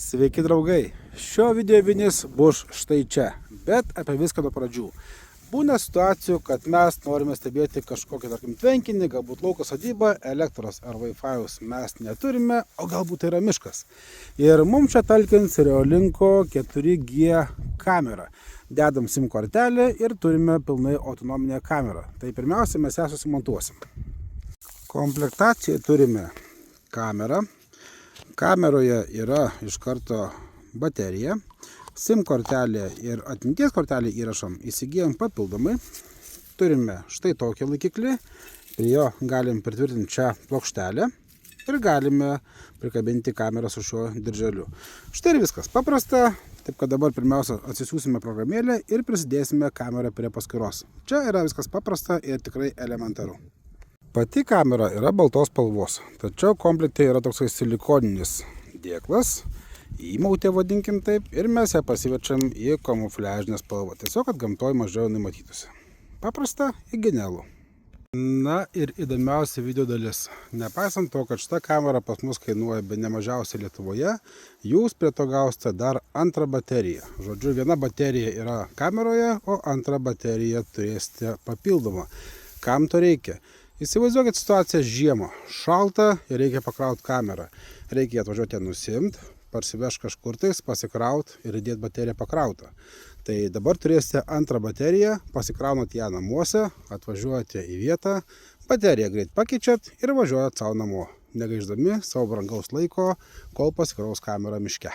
Sveiki draugai, šio video vinis bus štai čia, bet apie viską nuo pradžių. Būna situacijų, kad mes norime stebėti kažkokį, tarkim, tvenkinį, galbūt lauko sodybą, elektros ar Wi-Fi'aus mes neturime, o galbūt tai yra miškas. Ir mums čia talkins Reolinko 4G kamera. Dedam SIM kortelę ir turime pilnai autonominę kamerą. Tai pirmiausia, mes ją susimontuosim. Komplektacijai turime kamerą. Kameroje yra iš karto baterija, SIM kortelė ir atminties kortelė įrašam įsigijom papildomai. Turime štai tokį laikiklį, prie jo galim pritvirtinti čia plokštelę ir galime prikabinti kamerą su šiuo dirželiu. Štai ir viskas paprasta, taip kad dabar pirmiausia atsisiųsime programėlę ir prisidėsime kamerą prie paskyros. Čia yra viskas paprasta ir tikrai elementaru. Pati kamera yra baltos spalvos, tačiau komplekte yra toksai silikoninis dėklas, įmautė vadinkim taip, ir mes ją pasiverčiam į kamufliažinę spalvą, tiesiog kad gamtoj mažiau jinai matytųsi. Paprasta ir genialu. Na ir įdomiausia video dalis. Nepaisant to, kad šita kamera pas mus kainuoja be nemažiausiai Lietuvoje, jūs prie to gausite dar antrą bateriją. Žodžiu, viena baterija yra kameroje, o antrą bateriją turėsite papildomą. Kam to reikia? Įsivaizduokit situaciją žiemą, šalta ir reikia pakrauti kamerą. Reikia atvažiuoti ją nusimti, parsivežti kažkur tais, pasikrauti ir įdėti bateriją pakrautą. Tai dabar turėsite antrą bateriją, pasikraunat ją namuose, atvažiuojate į vietą, bateriją greit pakeičiat ir važiuojat savo namo, negaiždami savo brangaus laiko, kol pasikraus kamera miške.